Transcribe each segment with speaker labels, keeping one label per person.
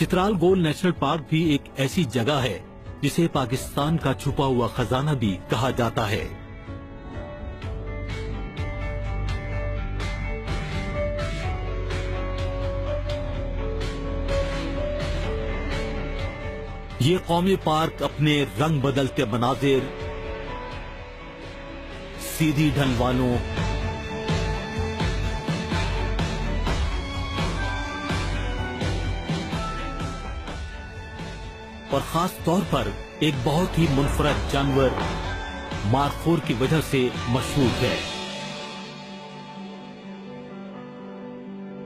Speaker 1: चित्राल गोल national park भी एक ऐसी जगह है जिसे पाकिस्तान का छुपा हुआ खजाना भी कहा जाता है। ये कौमी पार्क अपने रंग बदलते मनाजिर, सीधी ढलवानों, और खास तौर पर एक बहुत ही मुनफरद जानवर मारखोर की वजह से मशहूर है।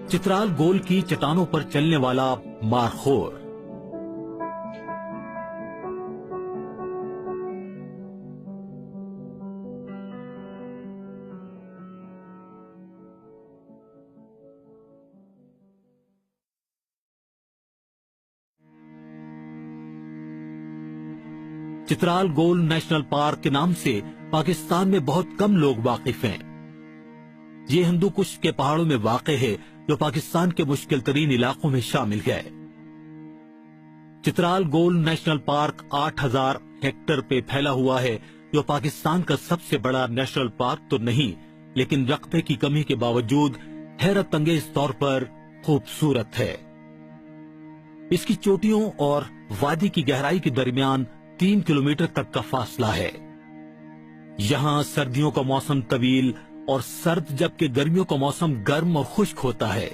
Speaker 1: चित्राल गोल की चट्टानों पर चलने वाला मारखोर चित्राल गोल नेशनल पार्क के नाम से पाकिस्तान में बहुत कम लोग वाकिफ हैं। ये हिंदू कुश के पहाड़ों में वाक़े है जो पाकिस्तान के मुश्किल तरीन इलाकों में शामिल है। चित्राल गोल नेशनल पार्क 8000 हेक्टेयर पे फैला हुआ है, जो पाकिस्तान का सबसे बड़ा नेशनल पार्क तो नहीं, लेकिन रकबे की कमी के बावजूद हैरत अंगेज तौर पर खूबसूरत है। इसकी चोटियों और वादी की गहराई के दरमियान 3 किलोमीटर तक का फासला है। यहाँ सर्दियों का मौसम तवील और सर्द, जबकि गर्मियों का मौसम गर्म और खुश्क होता है।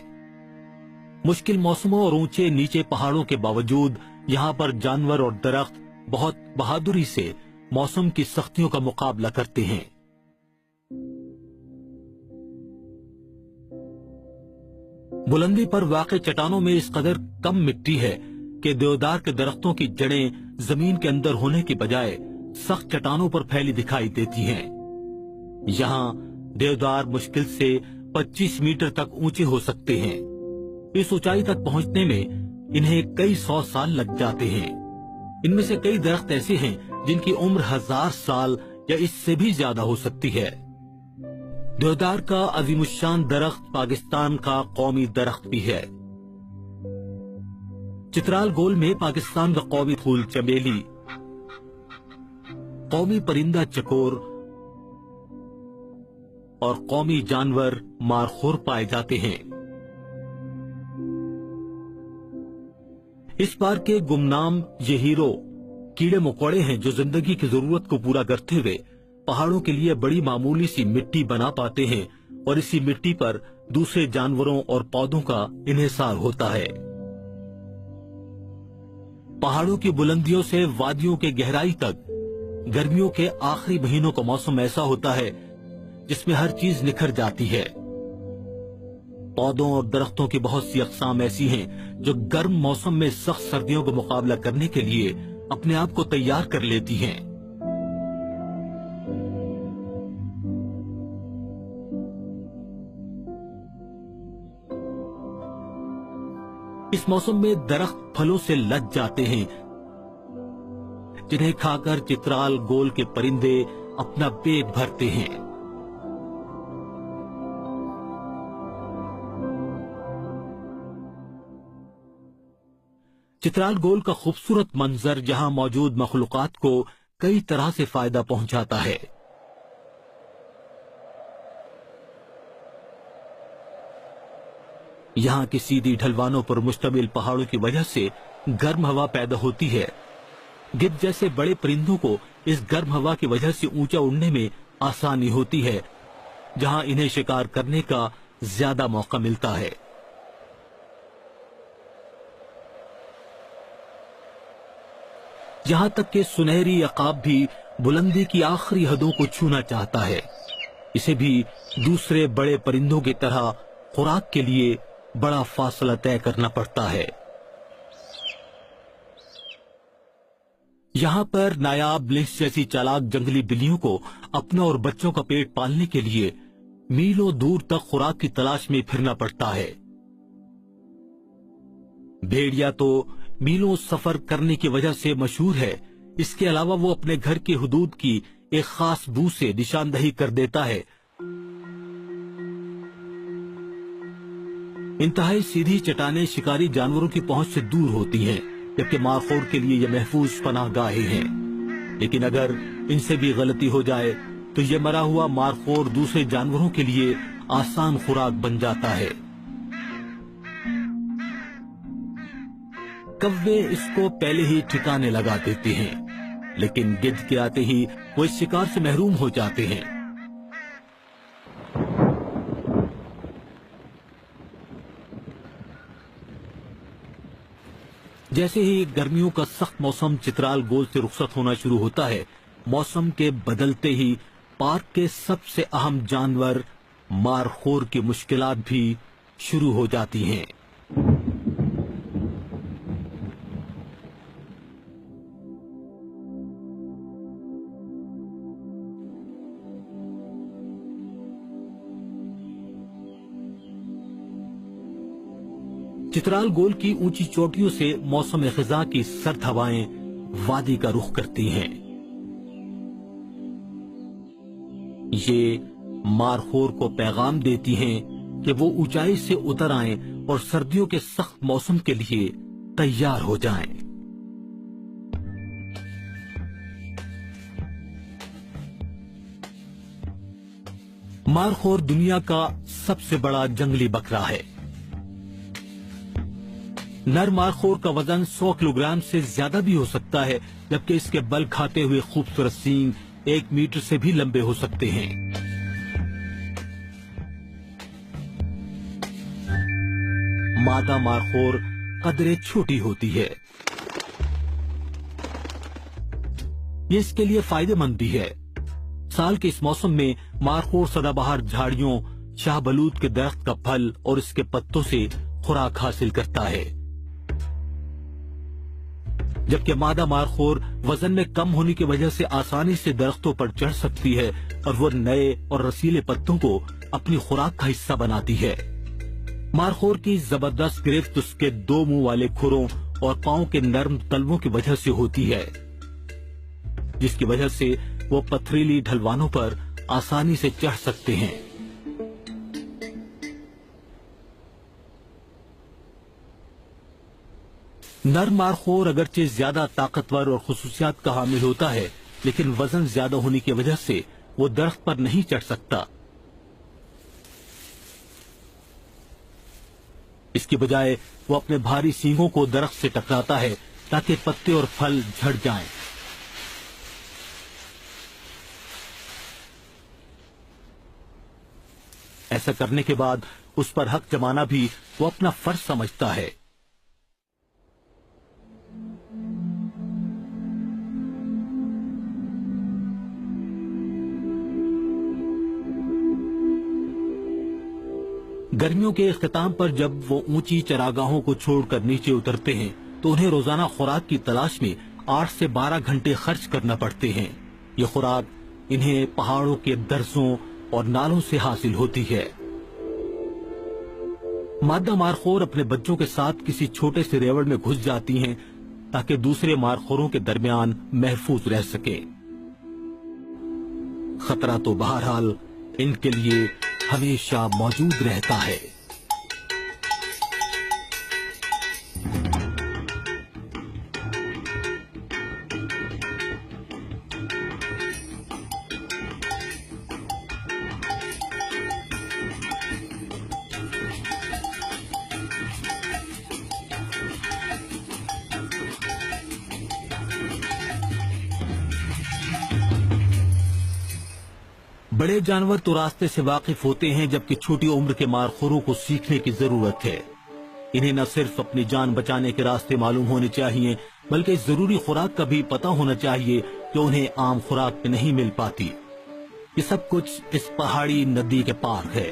Speaker 1: मुश्किल मौसमों और ऊंचे नीचे पहाड़ों के बावजूद यहाँ पर जानवर और दरख्त बहुत बहादुरी से मौसम की सख्तियों का मुकाबला करते हैं। बुलंदी पर वाक़े चट्टानों में इस कदर कम मिट्टी है कि देवदार के दरख्तों की जड़ें जमीन के अंदर होने की बजाय सख्त चट्टानों पर फैली दिखाई देती हैं। यहाँ देवदार मुश्किल से 25 मीटर तक ऊंचे हो सकते हैं। इस ऊंचाई तक पहुंचने में इन्हें कई 100 साल लग जाते हैं। इनमें से कई दरख्त ऐसे हैं जिनकी उम्र 1000 साल या इससे भी ज्यादा हो सकती है। देवदार का अजीमुशान दरख्त पाकिस्तान का कौमी दरख्त भी है। चित्राल गोल में पाकिस्तान का कौमी फूल चमेली, कौमी परिंदा चकोर और कौमी जानवर मारखोर पाए जाते हैं। इस पार्क के गुमनाम ये हीरो कीड़े मकोड़े हैं जो जिंदगी की जरूरत को पूरा करते हुए पहाड़ों के लिए बड़ी मामूली सी मिट्टी बना पाते हैं, और इसी मिट्टी पर दूसरे जानवरों और पौधों का इन्हिसार होता है। पहाड़ों की बुलंदियों से वादियों के गहराई तक गर्मियों के आखिरी महीनों का मौसम ऐसा होता है जिसमें हर चीज निखर जाती है। पौधों और दरख्तों की बहुत सी अक़साम ऐसी हैं जो गर्म मौसम में सख्त सर्दियों का मुकाबला करने के लिए अपने आप को तैयार कर लेती हैं। इस मौसम में दरख्त फलों से लद जाते हैं, जिन्हें खाकर चित्राल गोल के परिंदे अपना पेट भरते हैं। चित्राल गोल का खूबसूरत मंजर जहां मौजूद मखलूकात को कई तरह से फायदा पहुंचाता है। यहाँ की सीधी ढलवानों पर मुश्तमिल पहाड़ों की वजह से गर्म हवा पैदा होती है। गिद्ध जैसे बड़े परिंदों को इस गर्म हवा की वजह से ऊंचा उड़ने में आसानी होती है, जहां इन्हें शिकार करने का ज्यादा मौका मिलता है। यहां तक कि सुनहरी अकाब भी बुलंदी की आखिरी हदों को छूना चाहता है। इसे भी दूसरे बड़े परिंदों की तरह खुराक के लिए बड़ा फासला तय करना पड़ता है। यहाँ पर नायाब लिंस जैसी चालाक जंगली बिल्लियों को अपने और बच्चों का पेट पालने के लिए मीलों दूर तक खुराक की तलाश में फिरना पड़ता है। भेड़िया तो मीलों सफर करने की वजह से मशहूर है। इसके अलावा वो अपने घर की हुदूद की एक खास बू से निशानदही कर देता है। इंतहाई सीधी चट्टानें शिकारी जानवरों की पहुंच से दूर होती हैं, जबकि मारखोर के लिए ये महफूज पनाहगाहें हैं। लेकिन अगर इनसे भी गलती हो जाए तो ये मरा हुआ मारखोर दूसरे जानवरों के लिए आसान खुराक बन जाता है। कौवे इसको पहले ही ठिकाने लगा देते हैं, लेकिन गिद्ध के आते ही वो इस शिकार से महरूम हो जाते हैं। जैसे ही गर्मियों का सख्त मौसम चित्राल गोल से रुखसत होना शुरू होता है, मौसम के बदलते ही पार्क के सबसे अहम जानवर मारखोर की मुश्किलात भी शुरू हो जाती हैं। चित्राल गोल की ऊंची चोटियों से मौसम खिजा की सर्द हवाएं वादी का रुख करती हैं। ये मारखोर को पैगाम देती हैं कि वो ऊंचाई से उतर आएं और सर्दियों के सख्त मौसम के लिए तैयार हो जाएं। मारखोर दुनिया का सबसे बड़ा जंगली बकरा है। नर मारखोर का वजन 100 किलोग्राम से ज्यादा भी हो सकता है, जबकि इसके बल खाते हुए खूबसूरत सींग 1 मीटर से भी लंबे हो सकते हैं। मादा मारखोर कदरे छोटी होती है। ये इसके लिए फायदेमंद भी है। साल के इस मौसम में मारखोर सदाबहार झाड़ियों, शाहबलूत के दरख्त का फल और इसके पत्तों से खुराक हासिल करता है, जबकि मादा मारखोर वजन में कम होने की वजह से आसानी से दरख्तों पर चढ़ सकती है और वो नए और रसीले पत्तों को अपनी खुराक का हिस्सा बनाती है। मारखोर की जबरदस्त गिरफ्त उसके 2 मुंह वाले खुरों और पांव के नर्म तलवों की वजह से होती है, जिसकी वजह से वो पथरीली ढलवानों पर आसानी से चढ़ सकते हैं। नर मारखोर अगरचे ज्यादा ताकतवर और खुसूसियात का हामिल होता है, लेकिन वजन ज्यादा होने की वजह से वो दरख्त पर नहीं चढ़ सकता। इसकी बजाय वो अपने भारी सींगों को दरख्त से टकराता है ताकि पत्ते और फल झड़ जाएं। ऐसा करने के बाद उस पर हक जमाना भी वो अपना फर्ज समझता है। गर्मियों के इख्तिताम पर जब वो ऊंची चरागाहों को छोड़कर नीचे उतरते हैं तो उन्हें रोजाना खुराक की तलाश में 8 से 12 घंटे खर्च करना पड़ते हैं। ये खुराक इन्हें पहाड़ों के दर्जों और नालों से हासिल होती है। मादा मारखोर अपने बच्चों के साथ किसी छोटे से रेवड़ में घुस जाती हैं ताकि दूसरे मारखोरों के दरमियान महफूज रह सके। खतरा तो बहरहाल इनके लिए हमेशा मौजूद रहता है। बड़े जानवर तो रास्ते से वाकिफ होते हैं, जबकि छोटी उम्र के मारखोरों को सीखने की जरूरत है। इन्हें न सिर्फ अपनी जान बचाने के रास्ते मालूम होने चाहिए, बल्कि जरूरी खुराक का भी पता होना चाहिए जो उन्हें आम खुराक में नहीं मिल पाती। ये सब कुछ इस पहाड़ी नदी के पार है।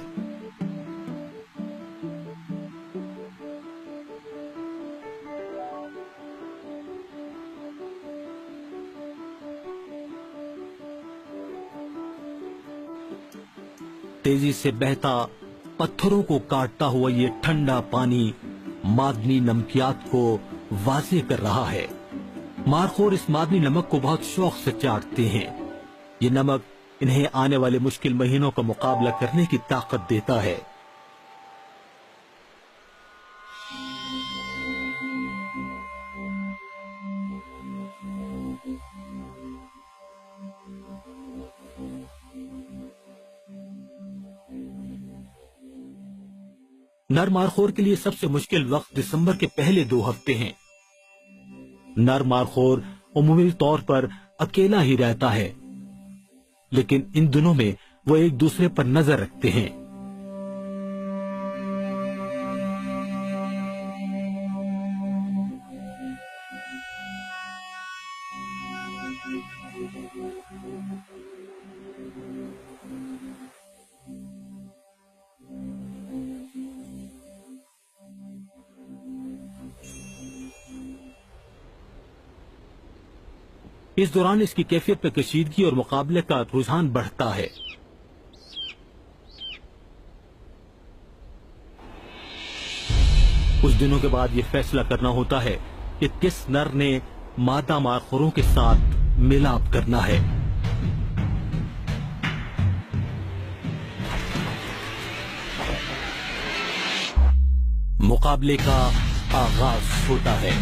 Speaker 1: तेजी से बहता, पत्थरों को काटता हुआ ये ठंडा पानी मादनी नमकियात को वाज़ेह कर रहा है। मारखोर इस मादनी नमक को बहुत शौक से चाटते हैं। ये नमक इन्हें आने वाले मुश्किल महीनों का मुकाबला करने की ताकत देता है। नर मारखोर के लिए सबसे मुश्किल वक्त दिसंबर के पहले 2 हफ्ते हैं। नर मारखोर उमूमी तौर पर अकेला ही रहता है, लेकिन इन दिनों में वो एक दूसरे पर नजर रखते हैं। इस दौरान इसकी कैफियत पर कशीदगी और मुकाबले का रुझान बढ़ता है। कुछ दिनों के बाद ये फैसला करना होता है कि किस नर ने मादा मारखोरों के साथ मिलाप करना है। मुकाबले का आगाज होता है।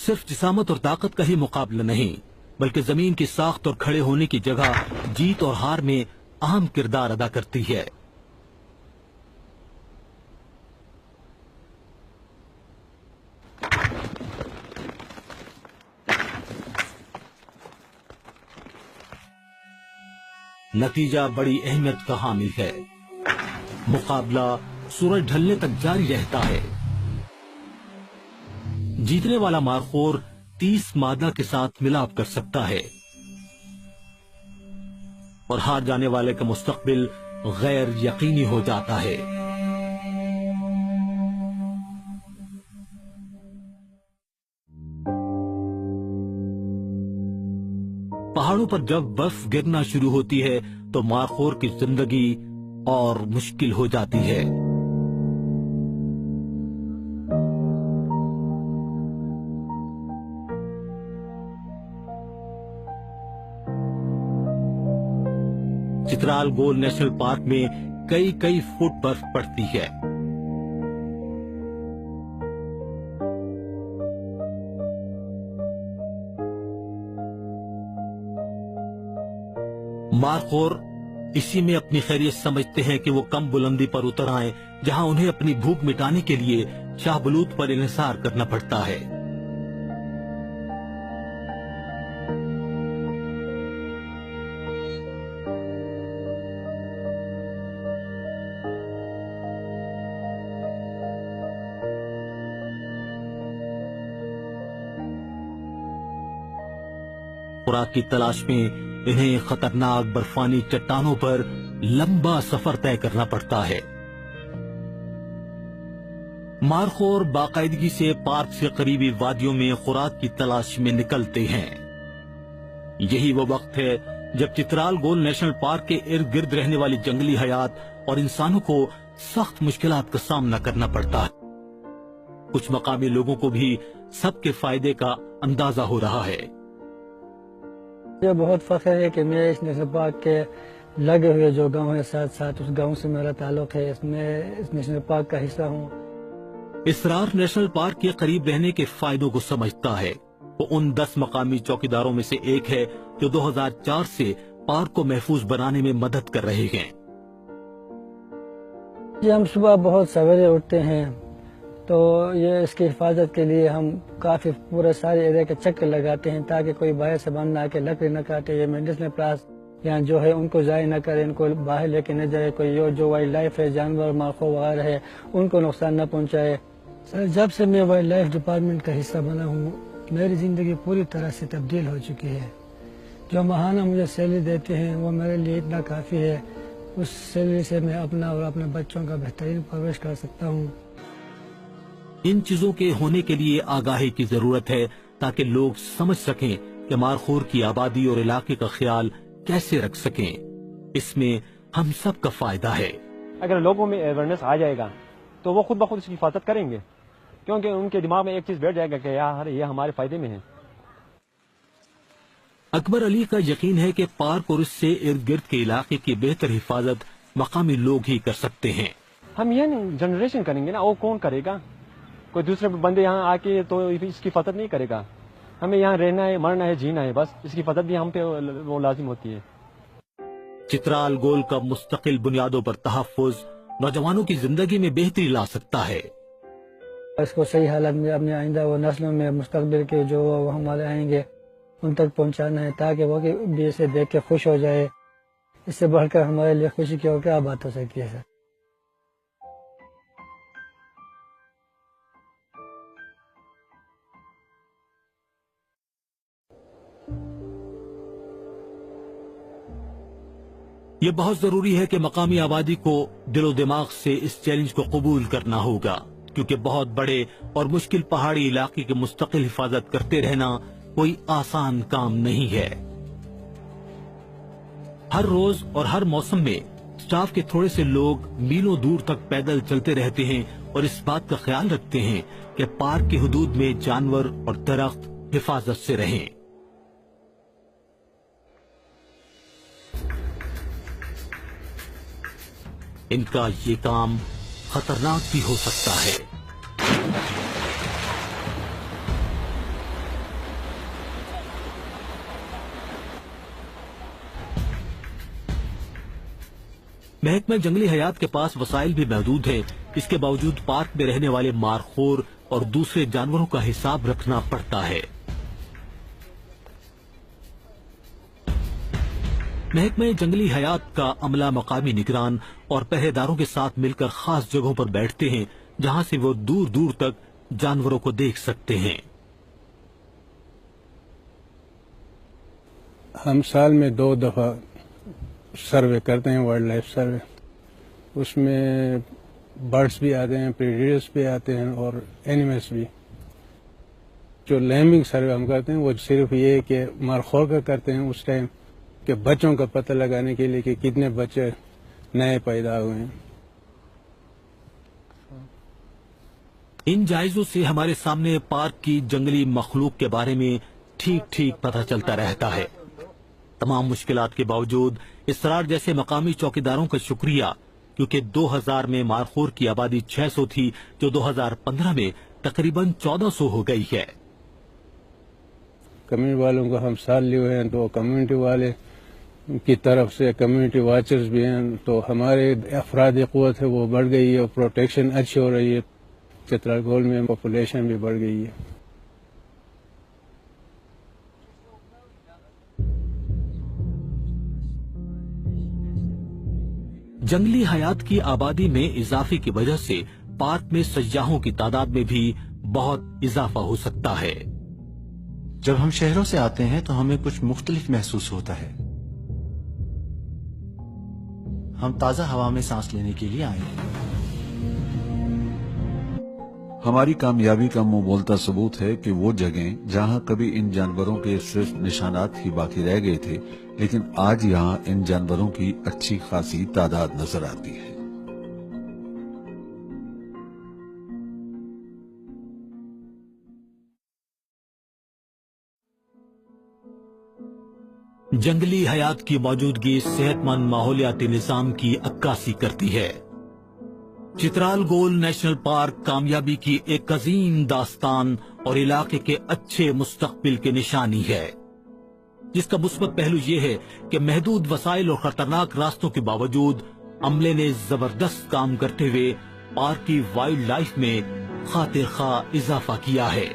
Speaker 1: सिर्फ जिसामत और ताकत का ही मुकाबला नहीं, बल्कि जमीन की साख्त और खड़े होने की जगह जीत और हार में अहम किरदार अदा करती है। नतीजा बड़ी अहमियत का हामिल है। मुकाबला सूरज ढलने तक जारी रहता है। जीतने वाला मारखोर 30 मादा के साथ मिलाप कर सकता है और हार जाने वाले का मुस्तकबिल गैर यकीनी हो जाता है। पहाड़ों पर जब बर्फ गिरना शुरू होती है तो मारखोर की जिंदगी और मुश्किल हो जाती है। चित्राल गोल नेशनल पार्क में कई फुट बर्फ पड़ती है। मारखोर इसी में अपनी खैरियत समझते हैं कि वो कम बुलंदी पर उतर आए, जहां उन्हें अपनी भूख मिटाने के लिए शाहबलूत पर इन्हिसार करना पड़ता है। खुराक की तलाश में इन्हें खतरनाक बर्फानी चट्टानों पर लंबा सफर तय करना पड़ता है। मारखोर बाकायदगी से पार्क से करीबी वादियों में खुराक की तलाश में निकलते हैं। यही वो वक्त है जब चित्राल गोल नेशनल पार्क के इर्द गिर्द रहने वाली जंगली हयात और इंसानों को सख्त मुश्किलात का सामना करना पड़ता है। कुछ मकामी लोगों को भी सबके फायदे का अंदाजा हो रहा है।
Speaker 2: मुझे बहुत फख्र है कि मैं इस नेशनल पार्क के लगे हुए जो गांव है साथ साथ उस गांव से मेरा ताल्लुक है। इसमें इस नेशनल पार्क का हिस्सा हूँ।
Speaker 1: इसरार नेशनल पार्क के करीब रहने के फायदों को समझता है। वो उन 10 मकामी चौकीदारों में से एक है जो 2004 से पार्क को महफूज बनाने में मदद कर रहे हैं।
Speaker 2: हम सुबह बहुत सवेरे उठते हैं तो ये इसकी हिफाजत के लिए हम काफी पूरे सारे एरिया के चक्कर लगाते हैं ताकि कोई बाहर से बंद ना के लकड़ी न काटे। ये मेडिसिनल प्लांट्स यहाँ जो है उनको ज़ाय न करे, इनको बाहर लेके न जाए, कोई जो वाइल्ड लाइफ है जानवर माखो वगैरह है उनको नुकसान न पहुँचाए। सर जब से मैं वाइल्ड लाइफ डिपार्टमेंट का हिस्सा बना हूँ मेरी ज़िंदगी पूरी तरह से तब्दील हो चुकी है। जो माहाना मुझे सैलरी देते हैं वो मेरे लिए इतना काफ़ी है। उस सैलरी से मैं अपना और अपने बच्चों का बेहतरीन परवरिश कर सकता हूँ।
Speaker 1: इन चीजों के होने के लिए आगाही की जरूरत है ताकि लोग समझ सकें کہ مارخور کی آبادی اور علاقے کا خیال کیسے رکھ سکیں۔ اس میں ہم سب کا فائدہ ہے۔
Speaker 3: اگر لوگوں میں اویئرنیس آ جائے گا تو وہ خود بخود اس کی حفاظت کریں گے، کیونکہ ان کے دماغ میں ایک چیز بیٹھ جائے گا کہ یار یہ ہمارے فائدے میں ہے۔
Speaker 1: اکبر علی کا یقین ہے کہ پارک اور اس سے ارد گرد کے علاقے کی بہتر حفاظت مقامی لوگ ہی کر سکتے ہیں۔
Speaker 3: ہم یہ جنریشن کریں گے نا، وہ کون کرے گا؟ کوئی دوسرے بندے یہاں آ کے تو اس کی حفاظت نہیں کرے گا۔ ہمیں یہاں رہنا ہے، مرنا ہے، جینا ہے، بس اس کی حفاظت بھی ہم پہ وہ لازم ہوتی ہے۔
Speaker 1: چترال گول کا مستقل بنیادوں پر تحفظ نوجوانوں کی زندگی میں بہتری لا سکتا ہے۔
Speaker 2: اس کو صحیح حالت میں اپنے آئندہ وہ نسلوں میں مستقبل کے جو ہمارے آئیں گے ان تک پہنچانا ہے، تاکہ وہ بھی اسے دیکھ کے خوش ہو جائے۔ اس سے بڑھ کر ہمارے لیے خوشی کی اور کیا بات ہو سکتی ہے سر۔
Speaker 1: یہ بہت ضروری ہے کہ مقامی آبادی کو دل و دماغ سے اس چیلنج کو قبول کرنا ہوگا، کیونکہ بہت بڑے اور مشکل پہاڑی علاقے کی مستقل حفاظت کرتے رہنا کوئی آسان کام نہیں ہے۔ ہر روز اور ہر موسم میں سٹاف کے تھوڑے سے لوگ میلوں دور تک پیدل چلتے رہتے ہیں اور اس بات کا خیال رکھتے ہیں کہ پارک کی حدود میں جانور اور درخت حفاظت سے رہیں۔ ان کا یہ کام خطرناک بھی ہو سکتا ہے۔ محکمہ جنگلی حیات کے پاس وسائل بھی محدود ہیں، اس کے باوجود پارک میں رہنے والے مارخور اور دوسرے جانوروں کا حساب رکھنا پڑتا ہے۔ محکمہ جنگلی حیات کا عملہ مقامی نگران اور پہرے داروں کے ساتھ مل کر خاص جگہوں پر بیٹھتے ہیں جہاں سے وہ دور دور تک جانوروں کو دیکھ سکتے ہیں۔
Speaker 4: ہم سال میں 2 دفعہ سروے کرتے ہیں، وائلڈ لائف سروے۔ اس میں برڈز بھی آتے ہیں، پریڈیٹرز بھی آتے ہیں اور اینیملز بھی۔ جو لیمبنگ سروے ہم کرتے ہیں وہ صرف یہ کہ مارخور کا کرتے ہیں اس ٹائم کہ بچوں کا پتہ لگانے کے لیے کہ کتنے بچے نئے پیدا ہوئے ہیں۔
Speaker 1: ان جائزوں سے ہمارے سامنے پارک کی جنگلی مخلوق کے بارے میں ٹھیک ٹھیک پتہ چلتا رہتا ہے۔ تمام مشکلات کے باوجود اسرار جیسے مقامی چوکیداروں کا شکریہ، کیونکہ 2000 میں مارخور کی آبادی 600 تھی جو 2015 میں تقریباً 1400 ہو گئی ہے۔
Speaker 4: کمیونٹی والوں کو ہم ساتھ لیے ہوئے ہیں، تو کمیونٹی والے کی طرف سے کمیونٹی واچرز بھی ہیں، تو ہمارے افرادی قوت ہے وہ بڑھ گئی ہے اور پروٹیکشن اچھی ہو رہی ہے۔ چترال گول میں پاپولیشن بھی بڑھ گئی ہے۔
Speaker 1: جنگلی حیات کی آبادی میں اضافے کی وجہ سے پارک میں سیاحوں کی تعداد میں بھی بہت اضافہ ہو سکتا ہے۔
Speaker 5: جب ہم شہروں سے آتے ہیں تو ہمیں کچھ مختلف محسوس ہوتا ہے۔ ہم تازہ ہوا میں سانس لینے کے لیے آئے ہیں۔
Speaker 6: ہماری کامیابی کا منہ بولتا ثبوت ہے کہ وہ جگہیں جہاں کبھی ان جانوروں کے صرف نشانات ہی باقی رہ گئے تھے، لیکن آج یہاں ان جانوروں کی اچھی خاصی تعداد نظر آتی ہے۔
Speaker 1: جنگلی حیات کی موجودگی صحت مند ماحولیاتی نظام کی عکاسی کرتی ہے۔ چترال گول نیشنل پارک کامیابی کی ایک عظیم داستان اور علاقے کے اچھے مستقبل کی نشانی ہے، جس کا مثبت پہلو یہ ہے کہ محدود وسائل اور خطرناک راستوں کے باوجود عملے نے زبردست کام کرتے ہوئے پارک کی وائلڈ لائف میں خاطر خواہ اضافہ کیا ہے۔